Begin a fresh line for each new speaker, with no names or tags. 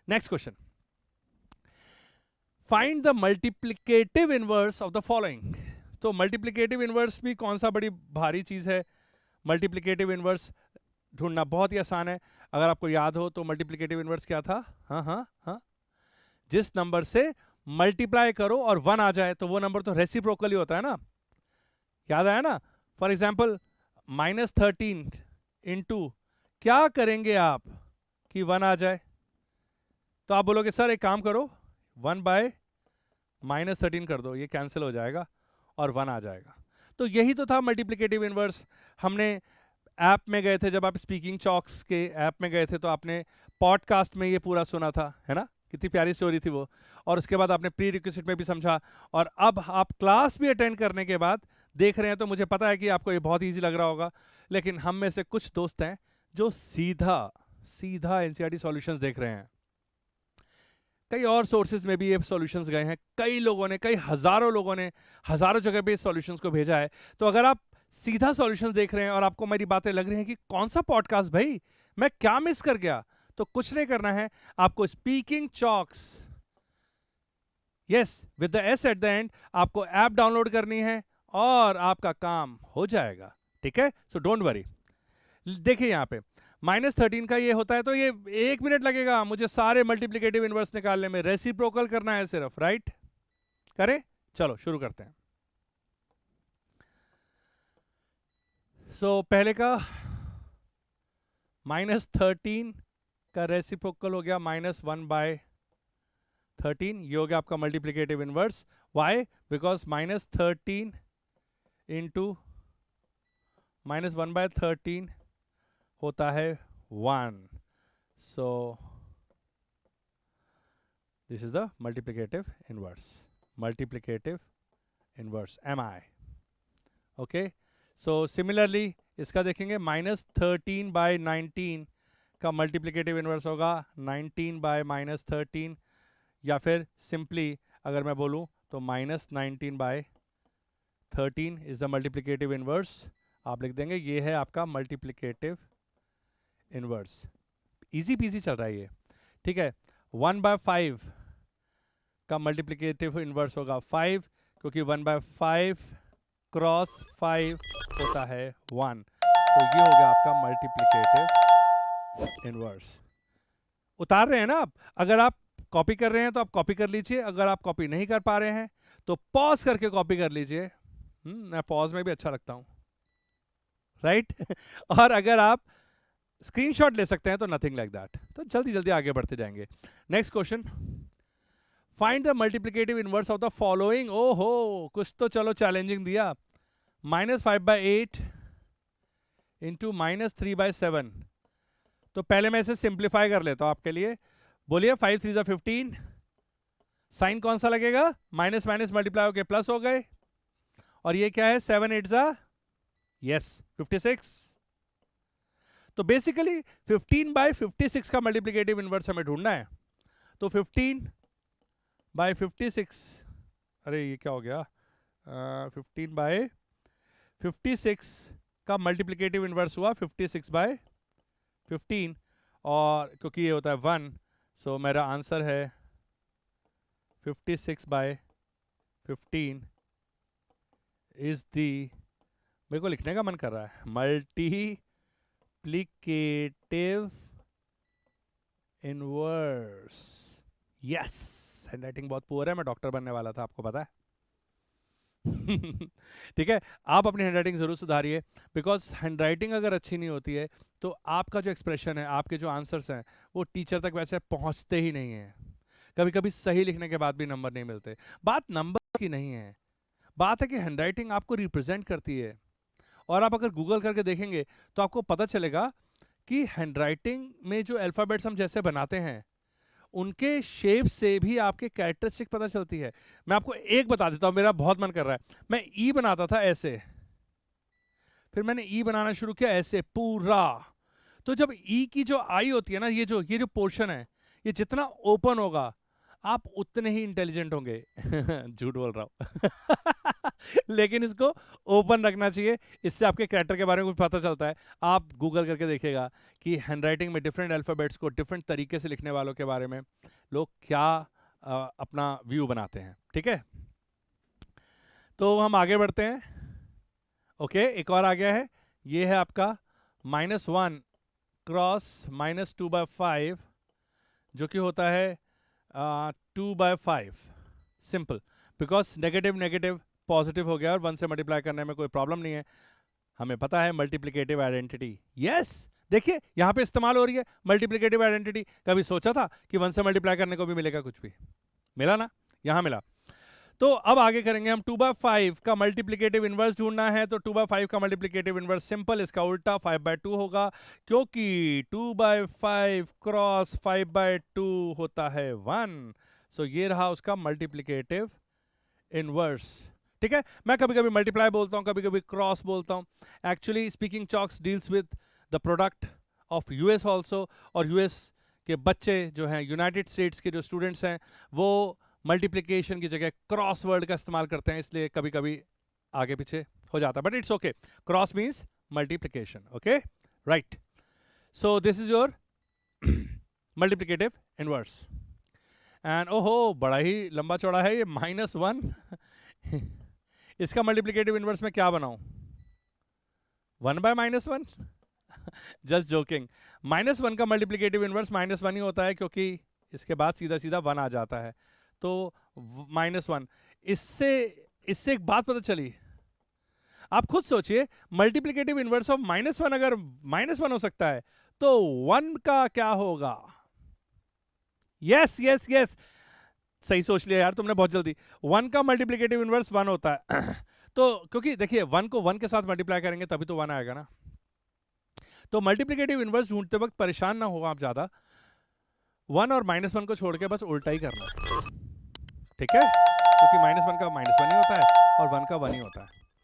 Next question, find the multiplicative inverse of the following. तो multiplicative inverse भी कौन सा बड़ी भारी चीज है। मल्टीप्लिकेटिव इनवर्स ढूंढना बहुत ही आसान है। अगर आपको याद हो तो मल्टीप्लिकेटिव इनवर्स क्या था, हाँ हाँ हाँ, जिस नंबर से मल्टीप्लाई करो और 1 आ जाए तो वो नंबर तो रेसिप्रोकल ही होता है ना, याद आया ना। फॉर एग्जाम्पल -13 इंटू क्या करेंगे आप कि 1 आ जाए, तो आप बोलोगे सर एक काम करो 1 बाय -13 कर दो, ये कैंसिल हो जाएगा और 1 आ जाएगा। तो यही तो था मल्टीप्लिकेटिव इनवर्स। हमने ऐप में गए थे, जब आप स्पीकिंग चॉक्स के ऐप में गए थे तो आपने पॉडकास्ट में ये पूरा सुना था, है ना, कितनी प्यारी स्टोरी थी वो। और उसके बाद आपने प्री रिक्विजिट में भी समझा, और अब आप क्लास भी अटेंड करने के बाद देख रहे हैं, तो मुझे पता है कि आपको ये बहुत ईजी लग रहा होगा। लेकिन हम में से कुछ दोस्त हैं जो सीधा सीधा एनसीईआरटी सॉल्यूशंस देख रहे हैं। कई और सोर्सेज में भी ये सॉल्यूशंस गए हैं, कई लोगों ने, कई हजारों लोगों ने हजारों जगह पे सॉल्यूशंस को भेजा है। तो अगर आप सीधा सॉल्यूशंस देख रहे हैं और आपको मेरी बातें लग रही हैं कि कौन सा पॉडकास्ट भाई, मैं क्या मिस कर गया, तो कुछ नहीं करना है, आपको speaking chalks, yes with the S at the end, आपको ऐप डाउनलोड करनी है और आपका काम हो जाएगा। ठीक है, सो डोंट वरी। देखिए यहाँ पे -13 का ये होता है, तो ये 1 मिनट लगेगा मुझे सारे मल्टीप्लिकेटिव इनवर्स निकालने में, रेसिप्रोकल करना है सिर्फ, राइट। करें, चलो शुरू करते हैं। पहले का -13 का रेसिप्रोकल हो गया -1/13, ये हो गया आपका multiplicative inverse. Why? Because -13 into -1/13 होता है 1। So this is the multiplicative inverse, multiplicative inverse MI। Okay, so similarly इसका देखेंगे, -13/19 का मल्टीप्लिकेटिव इनवर्स होगा 19/-13, या फिर सिंपली अगर मैं बोलूं तो -19/13 इज द मल्टीप्लिकेटिव इनवर्स। आप लिख देंगे ये है आपका मल्टीप्लिकेटिव इनवर्स। इजी पीजी चल रहा है ये, ठीक है। 1/5 का मल्टीप्लिकेटिव इनवर्स होगा 5, क्योंकि 1/5 क्रॉस 5 होता है 1। तो ये हो गया आपका मल्टीप्लिकेटिव इनवर्स। उतार रहे हैं ना आप, अगर आप कॉपी कर रहे हैं तो आप कॉपी कर लीजिए, अगर आप कॉपी नहीं कर पा रहे हैं तो पॉज करके कॉपी कर लीजिए। मैं पॉज में भी अच्छा लगता हूं, राइट और अगर आप स्क्रीनशॉट ले सकते हैं तो नथिंग लाइक दैट। तो जल्दी जल्दी आगे बढ़ते जाएंगे। Next question, find the multiplicative inverse of the following. ओहो, कुछ तो चलो चैलेंजिंग दिया। -5/8 इंटू -3/7। तो पहले मैं इसे सिंप्लीफाई कर लेता हूं आपके लिए। बोलिए 5 3 15, साइन कौन सा लगेगा, माइनस माइनस मल्टीप्लाई होके प्लस हो गए, और ये क्या है 7 8 यस 56। तो बेसिकली 15/56 का मल्टीप्लिकेटिव इनवर्स हमें ढूंढना है। तो 15/56, अरे ये क्या हो गया, 15/56 का मल्टीप्लिकेटिव इनवर्स हुआ 56/15, और क्योंकि ये होता है 1, सो मेरा आंसर है 56/15 इज दी, मेरे को लिखने का मन कर रहा है, मल्टीप्लिकेटिव इनवर्स। यस, हैंडराइटिंग बहुत पुअर है, मैं डॉक्टर बनने वाला था, आपको पता है ठीक है, आप अपनी हैंडराइटिंग जरूर सुधारिए, बिकॉज हैंडराइटिंग अगर अच्छी नहीं होती है तो आपका जो एक्सप्रेशन है, आपके जो आंसर्स हैं, वो टीचर तक वैसे पहुंचते ही नहीं हैं। कभी कभी सही लिखने के बाद भी नंबर नहीं मिलते। बात नंबर की नहीं है, बात है कि हैंडराइटिंग आपको रिप्रेजेंट करती है। और आप अगर गूगल करके देखेंगे तो आपको पता चलेगा कि हैंडराइटिंग में जो अल्फाबेट्स हम जैसे बनाते हैं, उनके शेप से भी आपके कैरेक्टरिस्टिक पता चलती है। मैं आपको एक बता देता हूं, मेरा बहुत मन कर रहा है, मैं ई बनाता था ऐसे, फिर मैंने ई बनाना शुरू किया ऐसे पूरा। तो जब ई की जो आई होती है ना, ये जो पोर्शन है, ये जितना ओपन होगा, आप उतने ही इंटेलिजेंट होंगे। झूठ बोल रहा हूँ। लेकिन इसको ओपन रखना चाहिए, इससे आपके कैरेक्टर के बारे में कुछ पता चलता है। आप गूगल करके देखिएगा कि हैंडराइटिंग में डिफरेंट अल्फ़ाबेट्स को डिफरेंट तरीके से लिखने वालों के बारे में लोग क्या अपना व्यू बनाते हैं। ठीक है, तो हम आगे बढ़ते हैं। ओके, एक और आ गया है, ये है आपका -1 क्रॉस -2/5, जो कि होता है 2/5। Simple, because negative negative positive हो गया और 1 से मल्टीप्लाई करने में कोई प्रॉब्लम नहीं है। हमें पता है मल्टीप्लिकेटिव आइडेंटिटी। यस, देखिए यहाँ पे इस्तेमाल हो रही है मल्टीप्लिकेटिव आइडेंटिटी। कभी सोचा था कि 1 से मल्टीप्लाई करने को भी मिलेगा कुछ भी? मिला ना, यहाँ मिला। तो अब आगे करेंगे हम 2/5 का मल्टीप्लिकेटिव इनवर्स ढूंढना है। तो 2/5 का मल्टीप्लिकेटिव इनवर्स सिंपल, इसका उल्टा 5/2 होगा, क्योंकि 2/5 क्रॉस 5/2 होता है 1। सो ये रहा उसका मल्टीप्लिकेटिव इनवर्स। ठीक है, मैं कभी कभी मल्टीप्लाई बोलता हूँ, कभी कभी क्रॉस बोलता हूँ। Actually speaking chalks deals with the product of US also, और यूएस के बच्चे जो हैं, यूनाइटेड स्टेट्स के जो स्टूडेंट्स हैं, वो मल्टीप्लिकेशन की जगह क्रॉस वर्ड का इस्तेमाल करते हैं, इसलिए कभी कभी आगे पीछे हो जाता है, but it's okay. Cross means multiplication. Okay, right. So this is your multiplicative inverse. And ओहो, बड़ा ही लंबा चौड़ा है ये, -1। इसका मल्टीप्लिकेटिव इनवर्स में क्या बनाऊं? 1/-1? Just joking. -1 का मल्टीप्लिकेटिव इनवर्स -1 ही होता है, क्योंकि इसके बाद सीधा सीधा 1 आ जाता है। तो -1, इससे एक बात पता चली। आप खुद सोचिए, मल्टीप्लिकेटिव इनवर्स ऑफ -1 अगर -1 हो सकता है, तो 1 का क्या होगा? यस यस यस, सही सोच लिया यार तुमने बहुत जल्दी। 1 का मल्टीप्लिकेटिव इनवर्स 1 होता है। तो क्योंकि देखिए 1 को 1 के साथ मल्टीप्लाई करेंगे तभी तो 1 आएगा ना। तो मल्टीप्लिकेटिव इनवर्स ढूंढते वक्त परेशान ना हो आप ज्यादा, 1 और -1 को छोड़ के बस उल्टा ही करना, ठीक है? क्योंकि -1 का -1 ही होता है और 1 का 1 ही होता है।